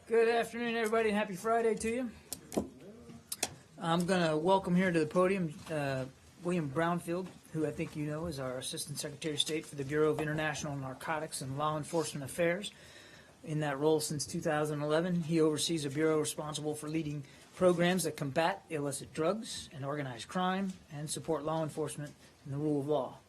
Good afternoon, everybody, and happy Friday to you. I'm going to welcome here to the podium William Brownfield, who I think you know is our Assistant Secretary of State for the Bureau of International Narcotics and Law Enforcement Affairs. In that role since 2011, he oversees a bureau responsible for leading programs that combat illicit drugs and organized crime and support law enforcement and the rule of law.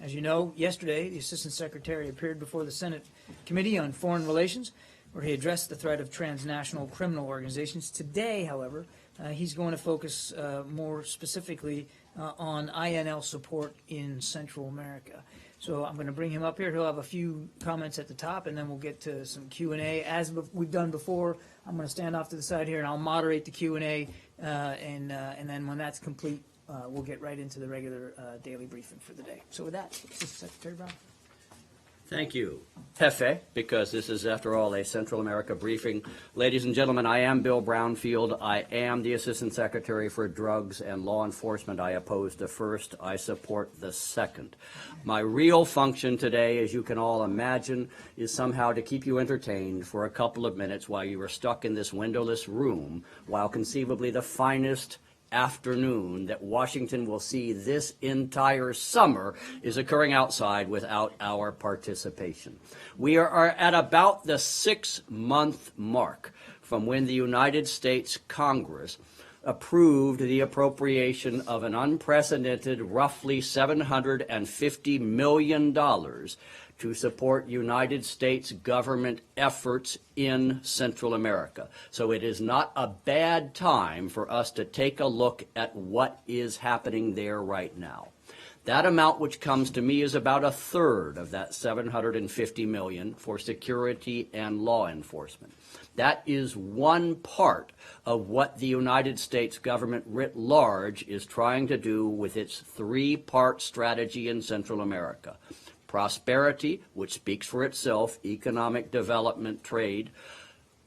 As you know, yesterday, the Assistant Secretary appeared before the Senate Committee on Foreign Relations, where he addressed the threat of transnational criminal organizations. Today, however, he's going to focus more specifically on INL support in Central America. So I'm going to bring him up here. He'll have a few comments at the top, and then we'll get to some Q&A. As we've done before, I'm going to stand off to the side here, and I'll moderate the Q&A, and then when that's complete, we'll get right into the regular daily briefing for the day. So with that, Assistant Secretary Brown. Thank you, Jefe, because this is, after all, a Central America briefing. Ladies and gentlemen, I am Bill Brownfield. I am the Assistant Secretary for Drugs and Law Enforcement. I oppose the first. I support the second. My real function today, as you can all imagine, is somehow to keep you entertained for a couple of minutes while you are stuck in this windowless room, while conceivably the finest afternoon that Washington will see this entire summer is occurring outside without our participation. We are at about the 6-month mark from when the United States Congress approved the appropriation of an unprecedented roughly $750 million to support United States government efforts in Central America. So it is not a bad time for us to take a look at what is happening there right now. That amount which comes to me is about a third of that $750 million for security and law enforcement. That is one part of what the United States government writ large is trying to do with its three-part strategy in Central America. Prosperity, which speaks for itself, economic development, trade,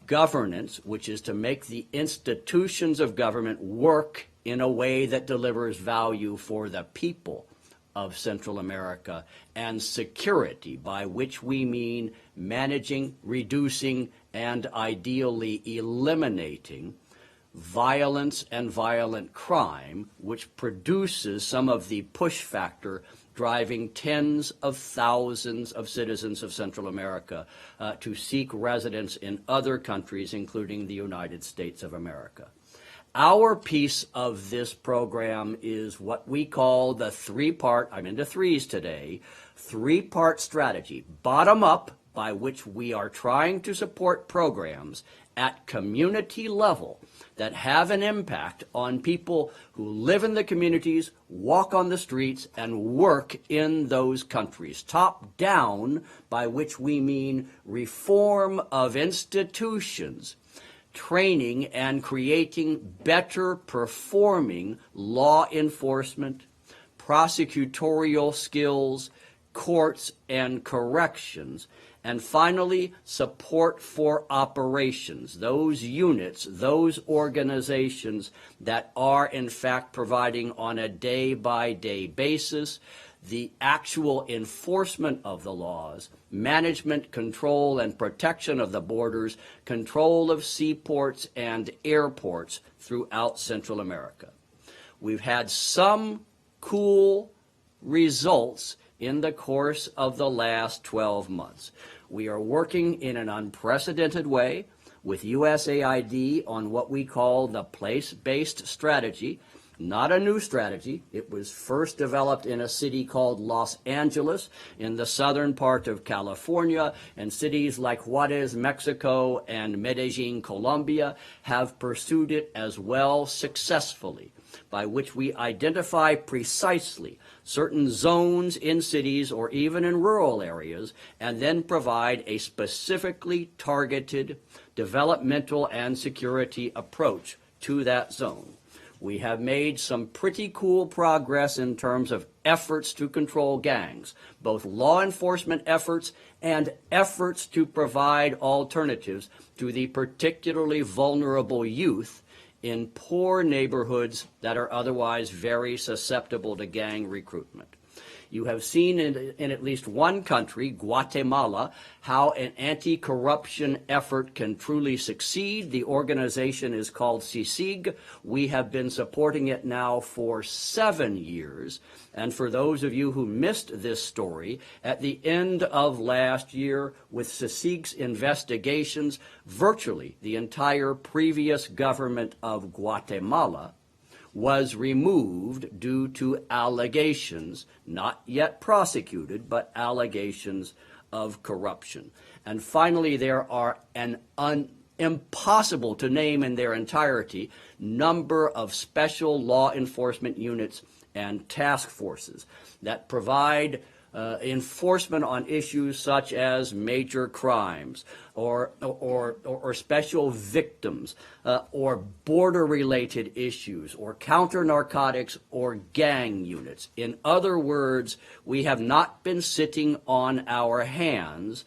governance, which is to make the institutions of government work in a way that delivers value for the people of Central America, and security, by which we mean managing, reducing, and ideally eliminating violence and violent crime, which produces some of the push factor driving tens of thousands of citizens of Central America to seek residence in other countries, including the United States of America. Our piece of this program is what we call the three-part, I'm into threes today, three-part strategy, bottom up, by which we are trying to support programs at community level that have an impact on people who live in the communities, walk on the streets, and work in those countries. Top down, by which we mean reform of institutions, training and creating better performing law enforcement, prosecutorial skills, courts and corrections, and finally, support for operations, those units, those organizations that are in fact providing on a day-by-day basis the actual enforcement of the laws, management, control, and protection of the borders, control of seaports and airports throughout Central America. We've had some cool results in the course of the last 12 months. We are working in an unprecedented way with USAID on what we call the place-based strategy, not a new strategy. It was first developed in a city called Los Angeles in the southern part of California, and cities like Juarez, Mexico, and Medellin, Colombia have pursued it as well successfully, by which we identify precisely certain zones in cities or even in rural areas, and then provide a specifically targeted developmental and security approach to that zone. We have made some pretty cool progress in terms of efforts to control gangs, both law enforcement efforts and efforts to provide alternatives to the particularly vulnerable youth in poor neighborhoods that are otherwise very susceptible to gang recruitment. You have seen in at least one country, Guatemala, how an anti-corruption effort can truly succeed. The organization is called CICIG. We have been supporting it now for 7 years. And for those of you who missed this story, at the end of last year, with CICIG's investigations, virtually the entire previous government of Guatemala was removed due to allegations, not yet prosecuted, but allegations of corruption. And finally, there are an impossible to name in their entirety number of special law enforcement units and task forces that provide enforcement on issues such as major crimes or special victims or border-related issues or counter-narcotics or gang units. In other words, we have not been sitting on our hands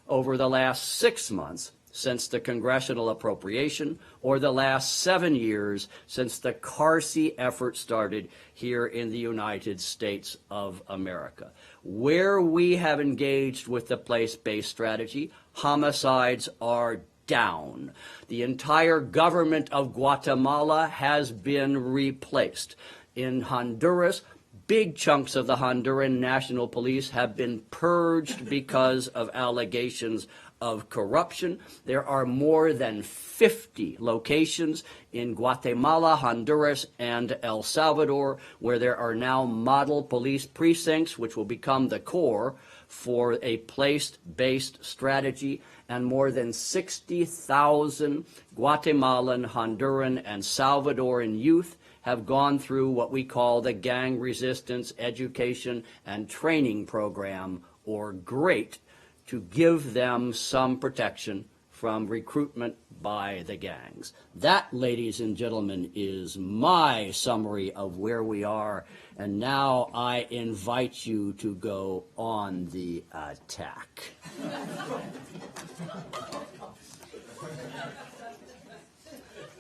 over the last 6 months since the congressional appropriation, or the last 7 years since the CARSI effort started here in the United States of America. Where we have engaged with the place-based strategy, homicides are down. The entire government of Guatemala has been replaced. In Honduras, big chunks of the Honduran National Police have been purged because of allegations of corruption. There are more than 50 locations in Guatemala, Honduras, and El Salvador where there are now model police precincts, which will become the core for a place-based strategy, and more than 60,000 Guatemalan, Honduran, and Salvadoran youth have gone through what we call the Gang Resistance Education and Training Program, or GREAT, to give them some protection from recruitment by the gangs. That, ladies and gentlemen, is my summary of where we are. And now I invite you to go on the attack.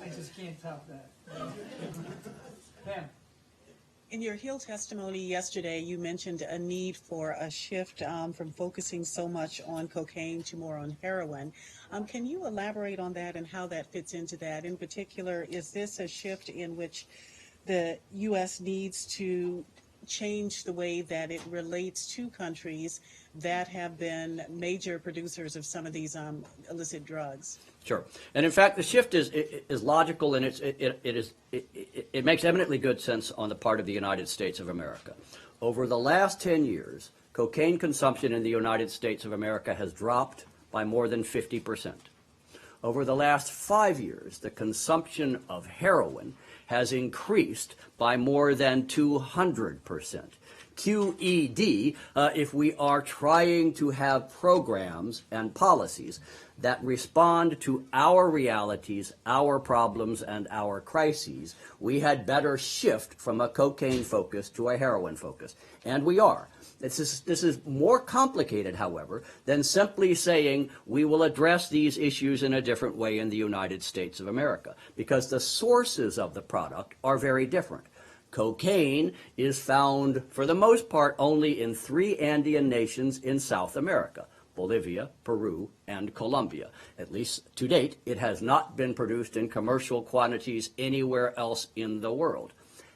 I just can't top that. Pam. In your Hill testimony yesterday, you mentioned a need for a shift from focusing so much on cocaine to more on heroin. Can you elaborate on that and how that fits into that? In particular, is this a shift in which the U.S. needs to change the way that it relates to countries that have been major producers of some of these illicit drugs? Sure. And in fact, the shift is logical, and it makes eminently good sense on the part of the United States of America. Over the last 10 years, cocaine consumption in the United States of America has dropped by more than 50%. Over the last 5 years, the consumption of heroin has increased by more than 200%. QED, if we are trying to have programs and policies that respond to our realities, our problems, and our crises, we had better shift from a cocaine focus to a heroin focus. And we are. This is more complicated, however, than simply saying we will address these issues in a different way in the United States of America, because the sources of the product are very different. Cocaine is found, for the most part, only in 3 Andean nations in South America: Bolivia, Peru, and Colombia. At least to date, it has not been produced in commercial quantities anywhere else in the world.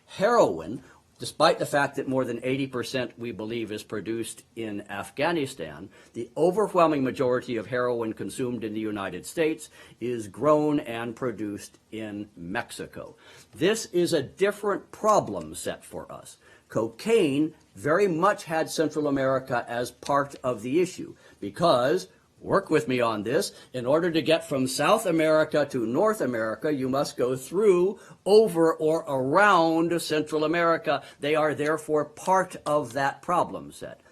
Heroin, despite the fact that more than 80% we believe is produced in Afghanistan, the overwhelming majority of heroin consumed in the United States is grown and produced in Mexico. This is a different problem set for us. Cocaine very much had Central America as part of the issue because, work with me on this, in order to get from South America to North America, you must go through, over, or around Central America. They are therefore part of that problem set.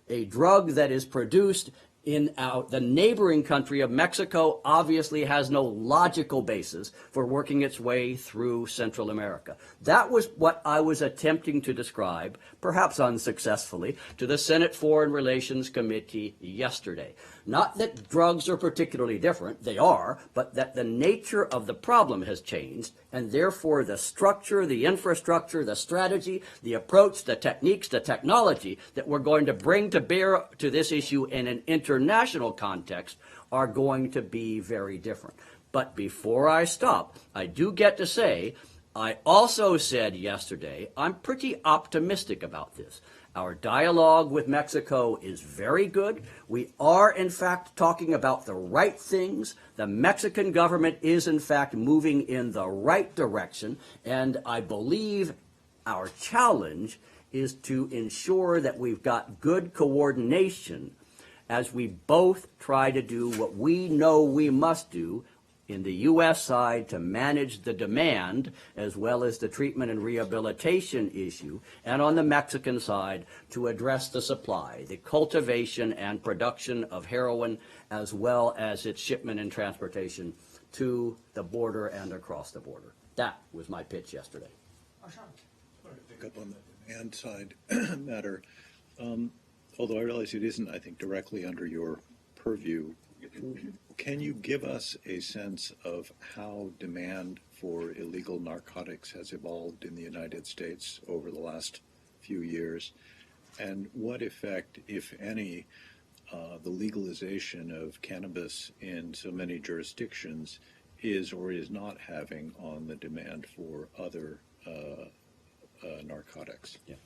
A drug that is produced in the neighboring country of Mexico obviously has no logical basis for working its way through Central America. That was what I was attempting to describe, perhaps unsuccessfully, to the Senate Foreign Relations Committee yesterday. Not that drugs are particularly different, they are, but that the nature of the problem has changed, and therefore the structure, the infrastructure, the strategy, the approach, the techniques, the technology that we're going to bring to bear to this issue in an international context are going to be very different. But before I stop, I do get to say, I also said yesterday, I'm pretty optimistic about this. Our dialogue with Mexico is very good. We are, in fact, talking about the right things. The Mexican government is, in fact, moving in the right direction. And I believe our challenge is to ensure that we've got good coordination as we both try to do what we know we must do in the U.S. side to manage the demand as well as the treatment and rehabilitation issue, and on the Mexican side to address the supply, the cultivation and production of heroin, as well as its shipment and transportation to the border and across the border. That was my pitch yesterday. I wanted to pick up on the demand side matter. Although I realize it isn't, I think, directly under your purview, can you give us a sense of how demand for illegal narcotics has evolved in the United States over the last few years? And what effect, if any, the legalization of cannabis in so many jurisdictions is or is not having on the demand for other narcotics? Yeah.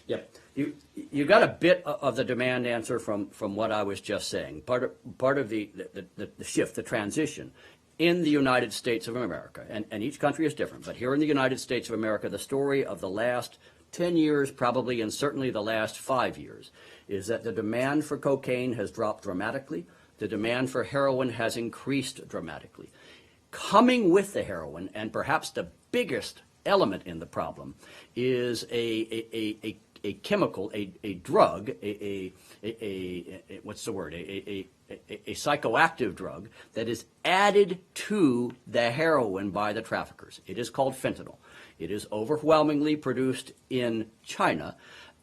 Yeah, you got a bit of the demand answer from what I was just saying. Part of the shift, the transition in the United States of America, and each country is different, but here in the United States of America, the story of the last 10 years probably, and certainly the last 5 years, is that the demand for cocaine has dropped dramatically. The demand for heroin has increased dramatically. Coming with the heroin, and perhaps the biggest element in the problem, is a chemical, a drug, what's the word? A psychoactive drug that is added to the heroin by the traffickers. It is called fentanyl. It is overwhelmingly produced in China,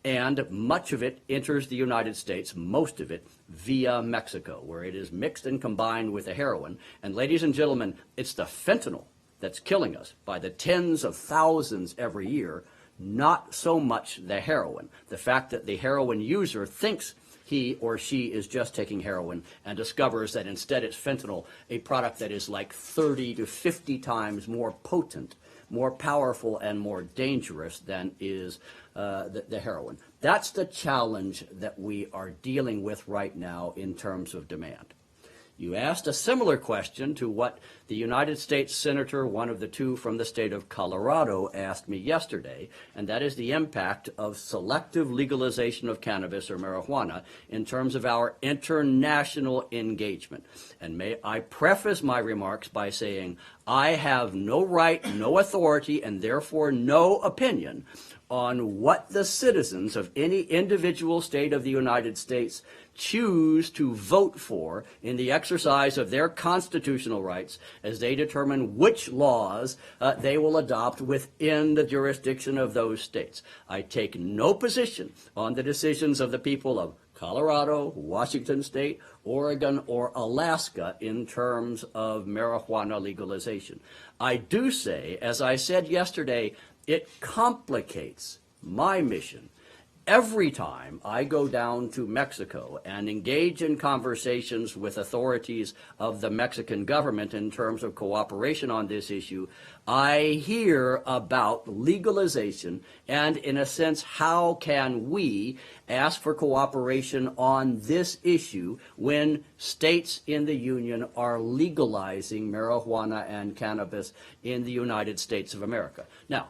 and much of it enters the United States, most of it via Mexico, where it is mixed and combined with the heroin. And ladies and gentlemen, it's the fentanyl that's killing us by the tens of thousands every year, not so much the heroin. The fact that the heroin user thinks he or she is just taking heroin and discovers that instead it's fentanyl, a product that is like 30 to 50 times more potent, more powerful, and more dangerous than is the heroin. That's the challenge that we are dealing with right now in terms of demand. You asked a similar question to what the United States Senator, one of the two from the state of Colorado, asked me yesterday, and that is the impact of selective legalization of cannabis or marijuana in terms of our international engagement. And may I preface my remarks by saying I have no right, no authority, and therefore no opinion on what the citizens of any individual state of the United States choose to vote for in the exercise of their constitutional rights as they determine which laws they will adopt within the jurisdiction of those states. I take no position on the decisions of the people of Colorado, Washington State, Oregon, or Alaska in terms of marijuana legalization. I do say, as I said yesterday, it complicates my mission every time I go down to Mexico and engage in conversations with authorities of the Mexican government in terms of cooperation on this issue. I hear about legalization and, in a sense, how can we ask for cooperation on this issue when states in the Union are legalizing marijuana and cannabis in the United States of America. Now,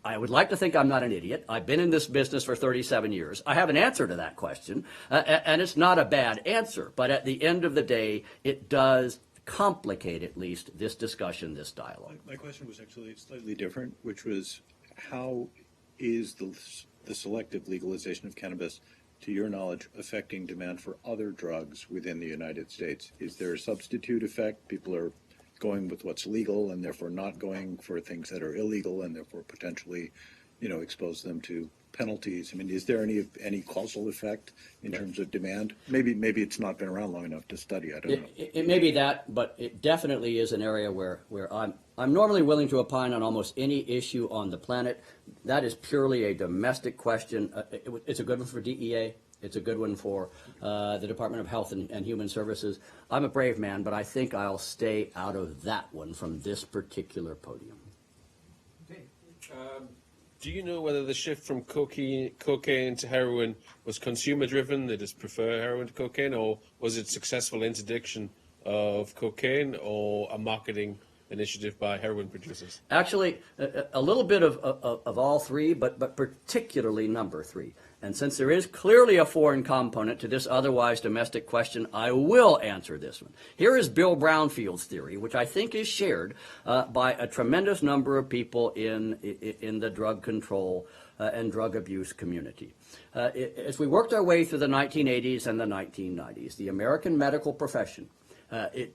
I would like to think I'm not an idiot. I've been in this business for 37 years. I have an answer to that question, and it's not a bad answer. But at the end of the day, it does complicate, at least, this discussion, this dialogue. My question was actually slightly different, which was how is the selective legalization of cannabis, to your knowledge, affecting demand for other drugs within the United States? Is there a substitute effect? People are going with what's legal and therefore not going for things that are illegal and therefore potentially, expose them to penalties? I mean, is there any causal effect in terms of demand? Maybe it's not been around long enough to study. I don't know. It may be that, but it definitely is an area where I'm normally willing to opine on almost any issue on the planet. That is purely a domestic question. It's a good one for DEA. It's a good one for the Department of Health and Human Services. I'm a brave man, but I think I'll stay out of that one from this particular podium. Do you know whether the shift from cocaine to heroin was consumer-driven, they just prefer heroin to cocaine, or was it successful interdiction of cocaine or a marketing initiative by heroin producers? Actually, a little bit of all three, but particularly number three. And since there is clearly a foreign component to this otherwise domestic question, I will answer this one. Here is Bill Brownfield's theory, which I think is shared by a tremendous number of people in the drug control and drug abuse community. As we worked our way through the 1980s and the 1990s, the American medical profession,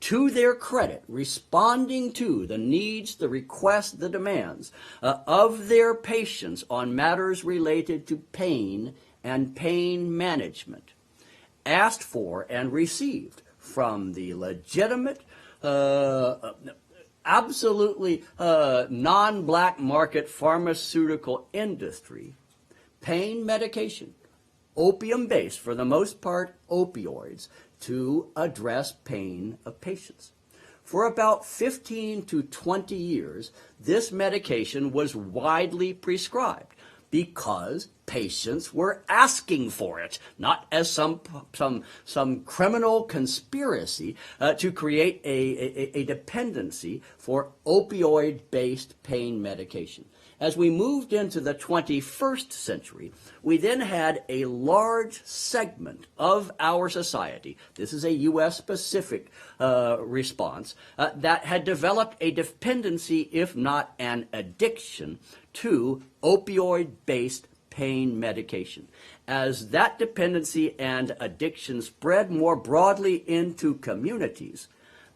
to their credit, responding to the needs, the requests, the demands of their patients on matters related to pain and pain management, asked for and received from the legitimate, absolutely non-black market pharmaceutical industry, pain medication, opium-based, for the most part opioids, to address pain of patients. For about 15 to 20 years, this medication was widely prescribed because patients were asking for it, not as some criminal conspiracy to create a dependency for opioid-based pain medication. As we moved into the 21st century, we then had a large segment of our society, this is a U.S.-specific response, that had developed a dependency, if not an addiction, to opioid-based pain medication. As that dependency and addiction spread more broadly into communities,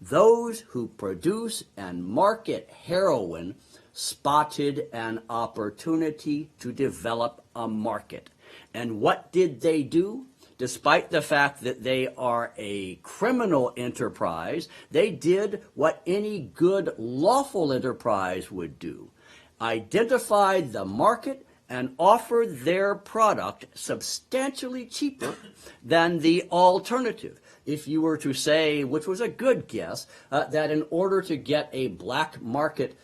those who produce and market heroin spotted an opportunity to develop a market. And what did they do? Despite the fact that they are a criminal enterprise, they did what any good lawful enterprise would do. Identified the market and offered their product substantially cheaper than the alternative. If you were to say, which was a good guess, that in order to get a black market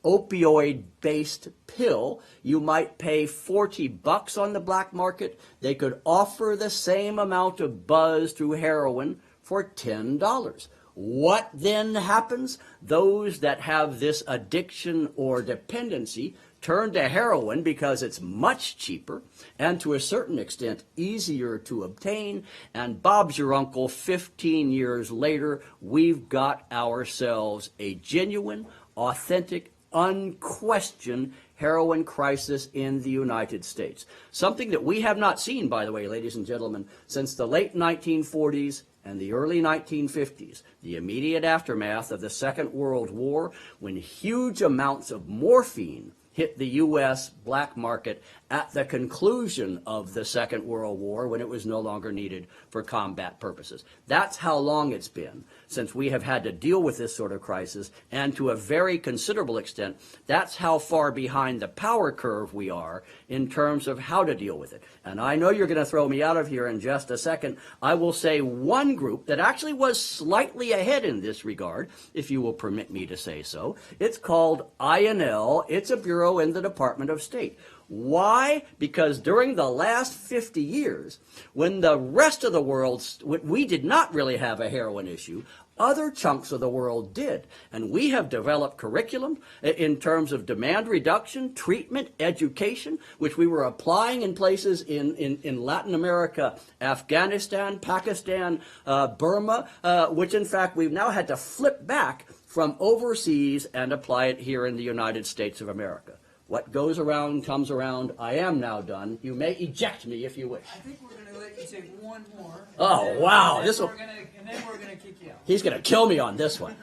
opioid-based pill, you might pay $40 on the black market. They could offer the same amount of buzz through heroin for $10. What then happens? Those that have this addiction or dependency turn to heroin because it's much cheaper and to a certain extent easier to obtain. And Bob's your uncle, 15 years later, we've got ourselves a genuine, authentic, unquestioned heroin crisis in the United States. Something that we have not seen, by the way, ladies and gentlemen, since the late 1940s and the early 1950s, the immediate aftermath of the Second World War, when huge amounts of morphine hit the U.S. black market at the conclusion of the Second World War, when it was no longer needed for combat purposes. That's how long it's been since we have had to deal with this sort of crisis, and to a very considerable extent, that's how far behind the power curve we are in terms of how to deal with it. And I know you're going to throw me out of here in just a second. I will say one group that actually was slightly ahead in this regard, if you will permit me to say so. It's called INL. It's a bureau in the Department of State. Why? Because during the last 50 years, when the rest of the world, we did not really have a heroin issue, other chunks of the world did. And we have developed curriculum in terms of demand reduction, treatment, education, which we were applying in places in Latin America, Afghanistan, Pakistan, Burma, which in fact we've now had to flip back from overseas and apply it here in the United States of America. What goes around comes around. I am now done. You may eject me if you wish. I think we're going to let you take one more. Oh, wow. And then we're going to kick you out. He's going to kill me on this one.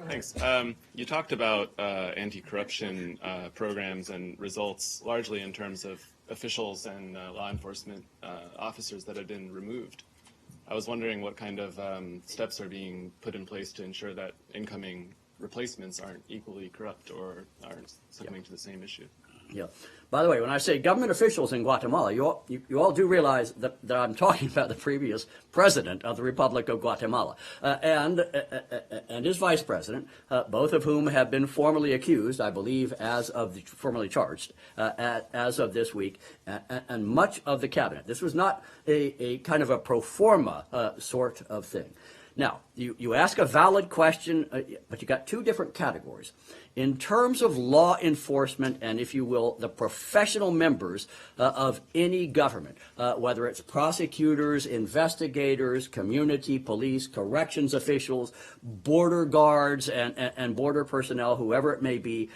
Thanks. You talked about anti-corruption programs and results largely in terms of officials and law enforcement officers that have been removed. I was wondering what kind of steps are being put in place to ensure that incoming replacements aren't equally corrupt or aren't succumbing to the same issue. Yeah. By the way, when I say government officials in Guatemala, you all do realize that I'm talking about the previous president of the Republic of Guatemala and his vice president, both of whom have been formally accused, I believe, formally charged as of this week, and much of the cabinet. This was not a kind of a pro forma sort of thing. Now, you ask a valid question, but you got two different categories. In terms of law enforcement and, if you will, the professional members of any government, whether it's prosecutors, investigators, community police, corrections officials, border guards, and border personnel, whoever it may be,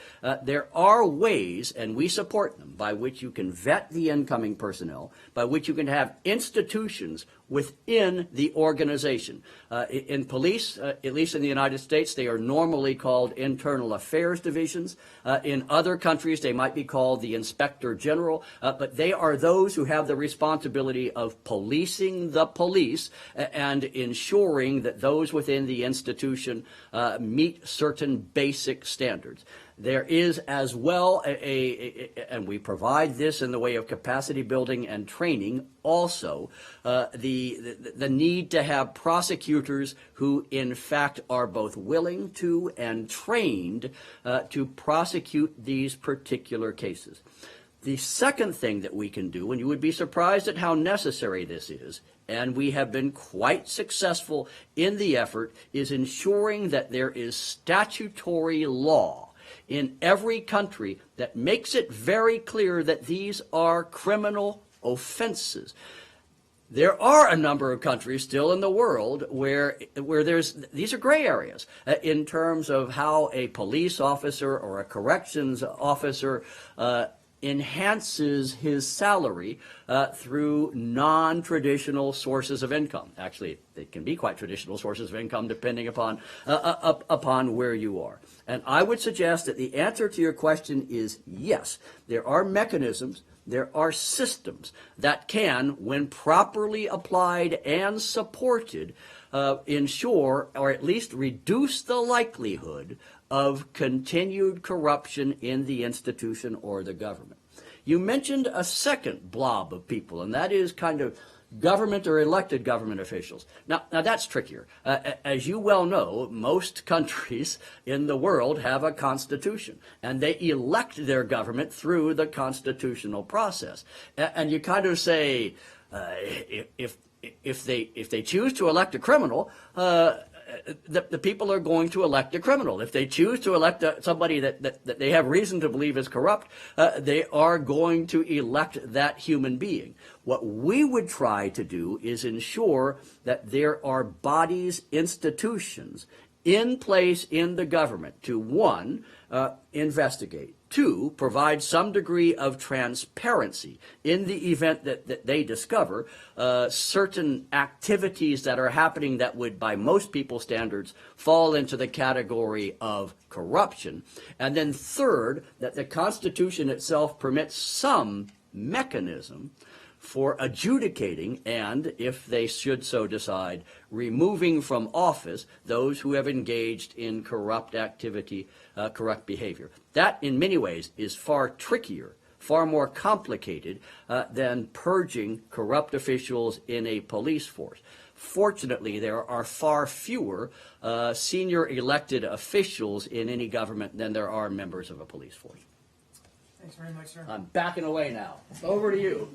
there are ways, and we support them, by which you can vet the incoming personnel, by which you can have institutions within the organization. In police, at least in the United States, they are normally called internal affairs divisions. In other countries, they might be called the Inspector General, but they are those who have the responsibility of policing the police and ensuring that those within the institution meet certain basic standards. There is as well, and we provide this in the way of capacity building and training, also the need to have prosecutors who in fact are both willing to and trained to prosecute these particular cases. The second thing that we can do, and you would be surprised at how necessary this is, and we have been quite successful in the effort, is ensuring that there is statutory law in every country that makes it very clear that these are criminal offenses. There are a number of countries still in the world where these are gray areas in terms of how a police officer or a corrections officer enhances his salary through non-traditional sources of income. Actually, they can be quite traditional sources of income depending upon where you are. And I would suggest that the answer to your question is yes. There are mechanisms, there are systems that can, when properly applied and supported, ensure or at least reduce the likelihood of continued corruption in the institution or the government. You mentioned a second blob of people, and that is kind of government or elected government officials. Now that's trickier. As you well know, most countries in the world have a constitution, and they elect their government through the constitutional process. And you kind of say, if they choose to elect a criminal, the people are going to elect a criminal. If they choose to elect somebody that they have reason to believe is corrupt, they are going to elect that human being. What we would try to do is ensure that there are bodies, institutions in place in the government to, one, investigate, two, provide some degree of transparency in the event that they discover certain activities that are happening that would, by most people's standards, fall into the category of corruption. And then third, that the Constitution itself permits some mechanism for adjudicating and, if they should so decide, removing from office those who have engaged in corrupt activity, corrupt behavior. That, in many ways, is far trickier, far more complicated than purging corrupt officials in a police force. Fortunately, there are far fewer senior elected officials in any government than there are members of a police force. Thanks very much, sir. I'm backing away now. Over to you.